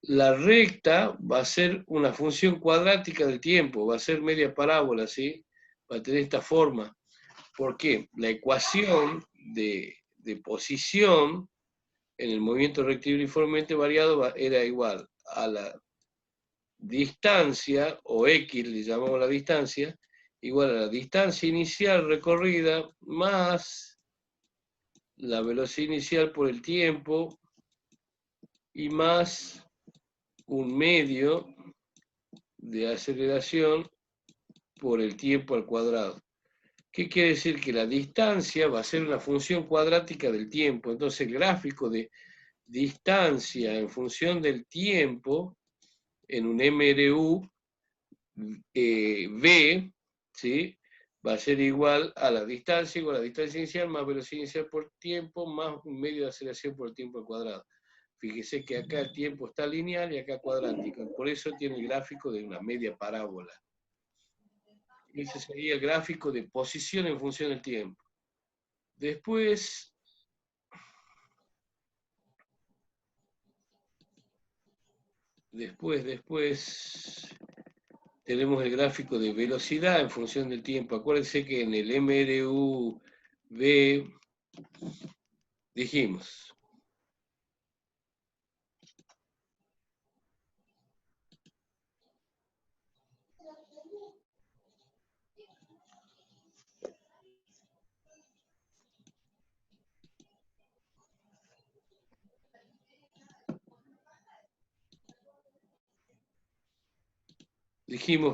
la recta va a ser una función cuadrática del tiempo, va a ser media parábola, ¿sí? Va a tener esta forma. ¿Por qué? La ecuación de posición en el movimiento rectilíneo uniformemente variado era igual a la distancia, o X le llamamos la distancia, igual a la distancia inicial recorrida más la velocidad inicial por el tiempo y más un medio de aceleración por el tiempo al cuadrado. ¿Qué quiere decir? Que la distancia va a ser una función cuadrática del tiempo. Entonces el gráfico de distancia en función del tiempo en un MRU V, ¿sí? Va a ser igual a la distancia inicial más velocidad inicial por tiempo más un medio de aceleración por el tiempo al cuadrado. Fíjese que acá el tiempo está lineal y acá cuadrático. Por eso tiene el gráfico de una media parábola. Ese sería el gráfico de posición en función del tiempo. Después tenemos el gráfico de velocidad en función del tiempo. Acuérdense que en el MRUV dijimos,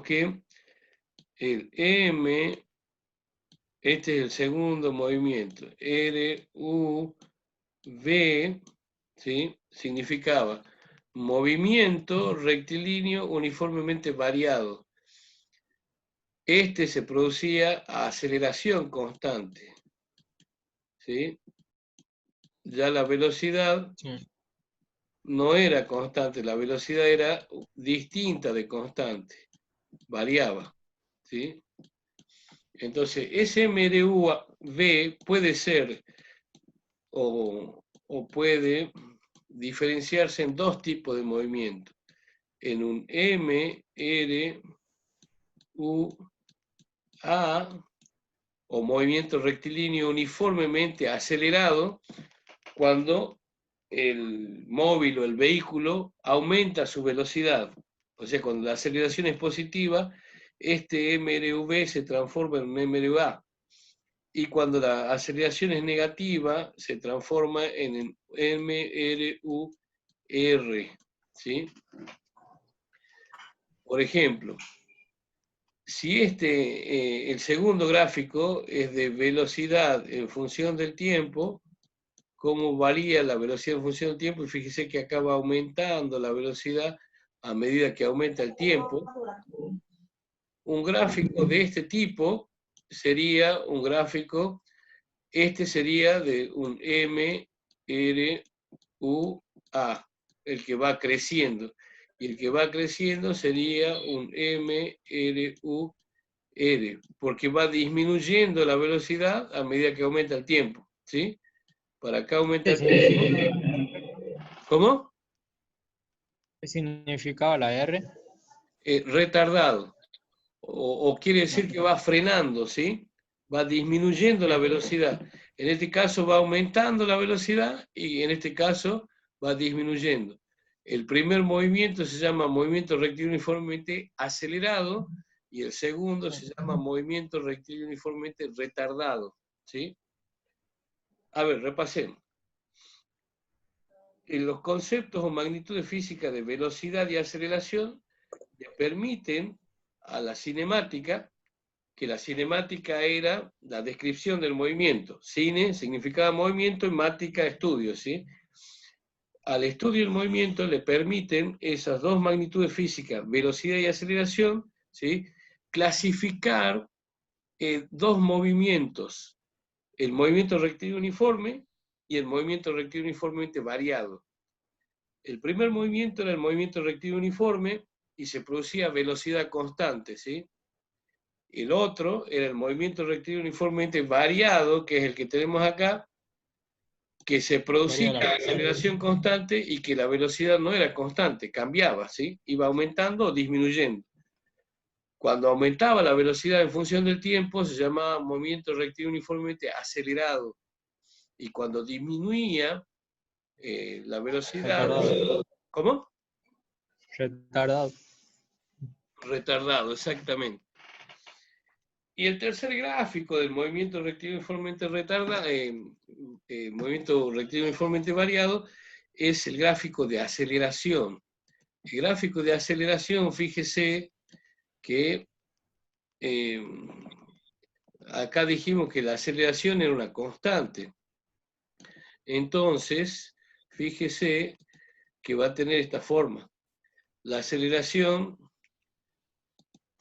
que el M, este es el segundo movimiento, RUV, ¿sí? Significaba movimiento rectilíneo uniformemente variado. Este se producía a aceleración constante, ¿sí? Ya la velocidad no era constante, la velocidad era distinta de constante, variaba, ¿sí? Entonces, ese MRUV puede ser o puede diferenciarse en dos tipos de movimiento. En un MRUA, o movimiento rectilíneo uniformemente acelerado, cuando el móvil o el vehículo aumenta su velocidad. O sea, cuando la aceleración es positiva, este MRV se transforma en un MRA. Y cuando la aceleración es negativa, se transforma en MRUR. ¿Sí? Por ejemplo, si el segundo gráfico es de velocidad en función del tiempo, cómo varía la velocidad en función del tiempo, y fíjese que acá va aumentando la velocidad a medida que aumenta el tiempo. Un gráfico de este tipo sería un gráfico, este sería de un MRUA, el que va creciendo, y el que va creciendo sería un MRUR, porque va disminuyendo la velocidad a medida que aumenta el tiempo, ¿sí? Para acá aumenta el tiempo. ¿Cómo? ¿Qué significaba la R? Retardado. O quiere decir que va frenando, ¿sí? Va disminuyendo la velocidad. En este caso va aumentando la velocidad y en este caso va disminuyendo. El primer movimiento se llama movimiento rectilíneo uniformemente acelerado y el segundo se llama movimiento rectilíneo uniformemente retardado, ¿sí? A ver, repasemos. Los conceptos o magnitudes físicas de velocidad y aceleración le permiten a la cinemática que la cinemática era la descripción del movimiento. Cine significaba movimiento y mática estudio, ¿sí? Al estudio del movimiento le permiten esas dos magnitudes físicas, velocidad y aceleración, ¿sí? Clasificar dos movimientos, el movimiento rectilíneo uniforme y el movimiento rectilíneo uniformemente variado. El primer movimiento era el movimiento rectilíneo uniforme y se producía velocidad constante, ¿sí? El otro era el movimiento rectilíneo uniformemente variado, que es el que tenemos acá, que se producía aceleración constante y que la velocidad no era constante, cambiaba, ¿sí? Iba aumentando o disminuyendo. Cuando aumentaba la velocidad en función del tiempo, se llamaba movimiento rectilíneo uniformemente acelerado. Y cuando disminuía la velocidad... Retardado. ¿Cómo? Retardado. Retardado, exactamente. Y el tercer gráfico del movimiento rectilíneo uniformemente movimiento rectilíneo uniformemente variado, es el gráfico de aceleración. El gráfico de aceleración, fíjese que acá dijimos que la aceleración era una constante. Entonces, fíjese que va a tener esta forma. La aceleración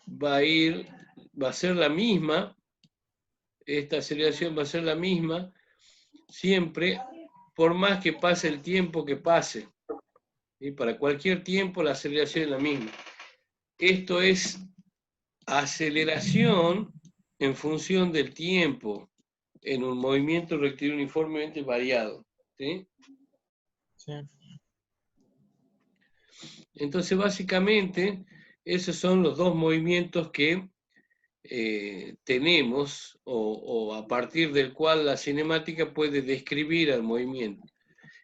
va a ser la misma, esta aceleración va a ser la misma siempre, por más que pase el tiempo que pase. Y para cualquier tiempo la aceleración es la misma. Esto es aceleración en función del tiempo en un movimiento rectilíneo uniformemente variado. ¿Sí? Sí. Entonces, básicamente, esos son los dos movimientos que tenemos o a partir del cual la cinemática puede describir al movimiento.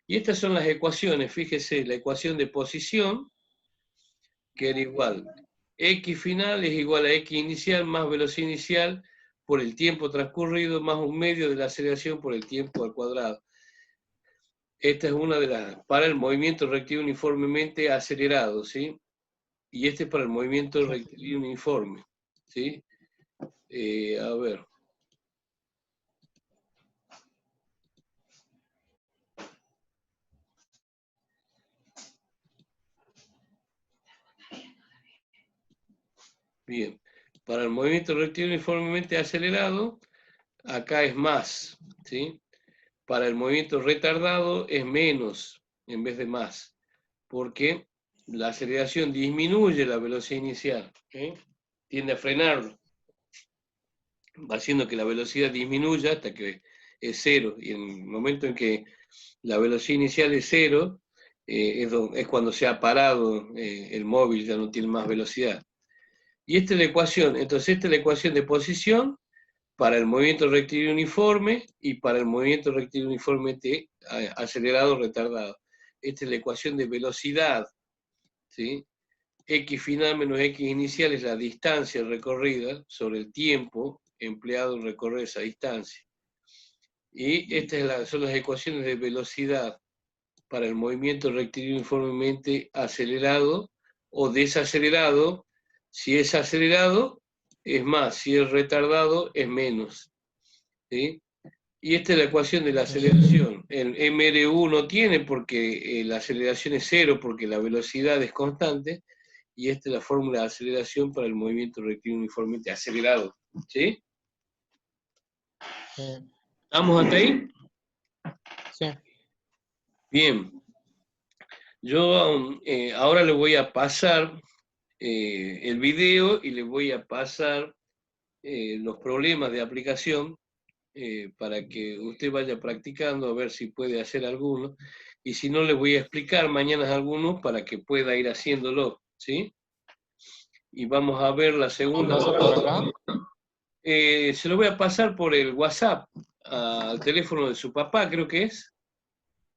Y estas son las ecuaciones, fíjese, la ecuación de posición, que era igual, x final es igual a x inicial más velocidad inicial por el tiempo transcurrido más un medio de la aceleración por el tiempo al cuadrado. Esta es una de las, para el movimiento rectilíneo uniformemente acelerado, ¿sí? Y este es para el movimiento rectilíneo uniforme, ¿sí? A ver. Bien, para el movimiento rectilíneo uniformemente acelerado, acá es más, ¿sí? Para el movimiento retardado es menos en vez de más, porque la aceleración disminuye la velocidad inicial, ¿eh? Tiende a frenarlo, va haciendo que la velocidad disminuya hasta que es cero, y en el momento en que la velocidad inicial es cero, es cuando se ha parado el móvil, ya no tiene más velocidad. Y esta es la ecuación, entonces esta es la ecuación de posición para el movimiento rectilíneo uniforme y para el movimiento rectilíneo uniforme acelerado o retardado. Esta es la ecuación de velocidad, ¿sí? X final menos X inicial es la distancia recorrida sobre el tiempo empleado en recorrer esa distancia. Y estas son las ecuaciones de velocidad para el movimiento rectilíneo uniformemente acelerado o desacelerado. Si es acelerado, es más, si es retardado, es menos. ¿Sí? Y esta es la ecuación de la aceleración. El MRU no tiene porque la aceleración es cero, porque la velocidad es constante, y esta es la fórmula de aceleración para el movimiento rectilíneo uniformemente acelerado. ¿Sí? Sí. ¿Estamos hasta ahí? Sí. Bien. Yo ahora le voy a pasar el video y le voy a pasar los problemas de aplicación para que usted vaya practicando a ver si puede hacer alguno. Y si no, le voy a explicar mañana algunos para que pueda ir haciéndolo, ¿sí? Y vamos a ver la segunda. ¿Por acá? Se lo voy a pasar por el WhatsApp al teléfono de su papá, creo que es.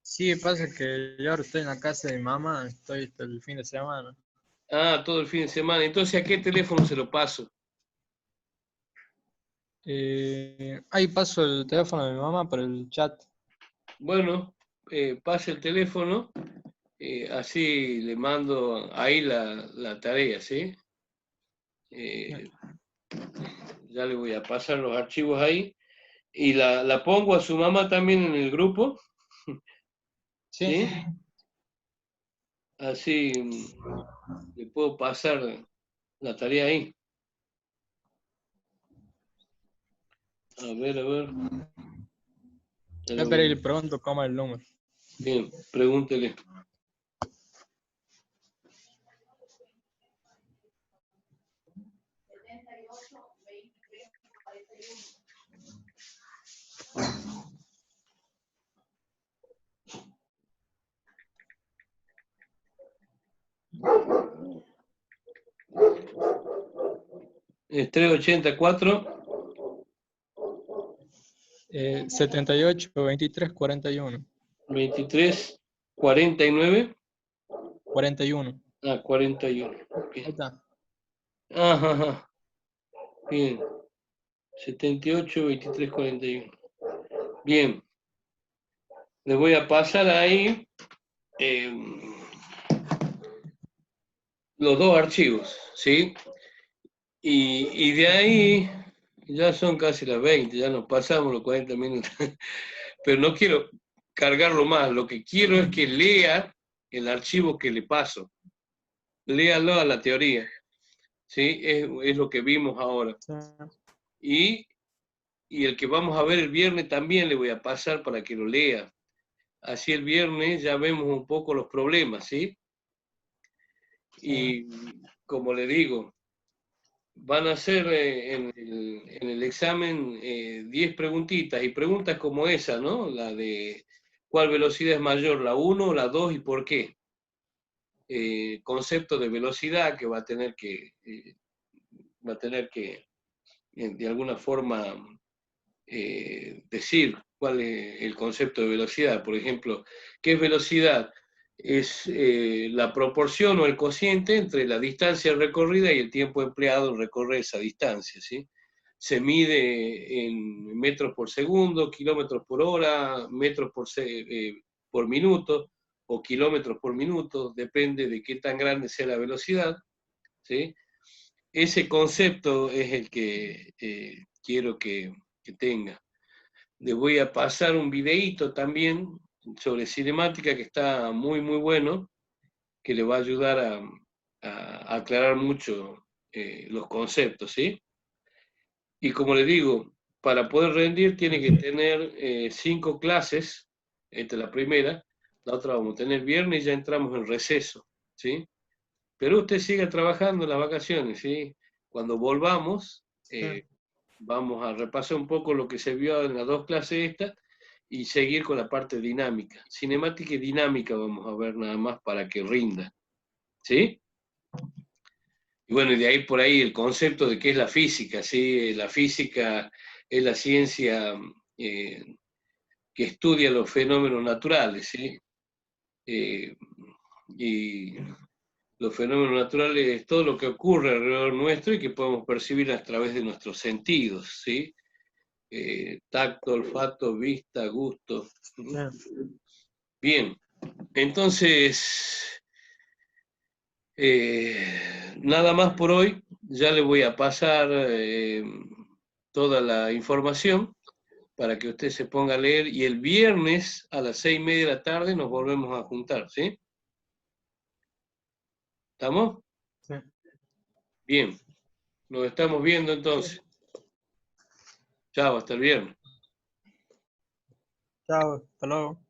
Sí, pasa que yo ahora estoy en la casa de mi mamá, estoy hasta el fin de semana. Ah, todo el fin de semana. Entonces, ¿a qué teléfono se lo paso? Ahí paso el teléfono de mi mamá por el chat. Bueno, pase el teléfono, así le mando ahí la tarea, ¿sí? Ya le voy a pasar los archivos ahí. Y la pongo a su mamá también en el grupo, Sí, ¿sí? Así le puedo pasar la tarea ahí. A ver, a ver. Ya le espera voy y le pregunto cómo es el número. Bien, pregúntele. Es 384. 78, 23, 41. 23 49. 41. Ah, 41. Ahí Bien. está. Ajá, ajá. Bien. 78 23 41. Bien. Les voy a pasar ahí los dos archivos, ¿sí? Y de ahí ya son casi las 20, ya nos pasamos los 40 minutos. Pero no quiero cargarlo más. Lo que quiero es que lea el archivo que le paso. Léalo a la teoría. ¿Sí? Es lo que vimos ahora. Sí. Y el que vamos a ver el viernes también le voy a pasar para que lo lea. Así el viernes ya vemos un poco los problemas, ¿sí? Y como le digo, van a hacer en el examen 10 preguntitas y preguntas como esa, ¿no? La de ¿cuál velocidad es mayor, la 1 o la 2 y por qué? Concepto de velocidad que va a tener que de alguna forma decir cuál es el concepto de velocidad. Por ejemplo, ¿qué es velocidad? Es la proporción o el cociente entre la distancia recorrida y el tiempo empleado en recorrer esa distancia, ¿sí? Se mide en metros por segundo, kilómetros por hora, metros por minuto o kilómetros por minuto, depende de qué tan grande sea la velocidad, ¿sí? Ese concepto es el que quiero que tenga. Les voy a pasar un videíto también sobre cinemática que está muy, muy bueno, que le va a ayudar a aclarar mucho los conceptos, ¿sí? Y como le digo, para poder rendir tiene que tener 5 clases, esta es la primera, la otra vamos a tener viernes y ya entramos en receso, ¿sí? Pero usted siga trabajando en las vacaciones, ¿sí? Cuando volvamos, Sí. vamos a repasar un poco lo que se vio en las dos clases estas y seguir con la parte dinámica. Cinemática y dinámica vamos a ver nada más para que rinda. ¿Sí? Y bueno, y de ahí por ahí el concepto de qué es la física, ¿sí? La física es la ciencia que estudia los fenómenos naturales, ¿sí? Y los fenómenos naturales es todo lo que ocurre alrededor nuestro y que podemos percibir a través de nuestros sentidos, ¿sí? Tacto, olfato, vista, gusto. Sí. Bien, entonces, nada más por hoy. Ya le voy a pasar toda la información para que usted se ponga a leer y el viernes a las 6:30 de la tarde nos volvemos a juntar, ¿sí? ¿Estamos? Sí. Bien, nos estamos viendo entonces. Chao, hasta el viernes. Chao, hasta luego.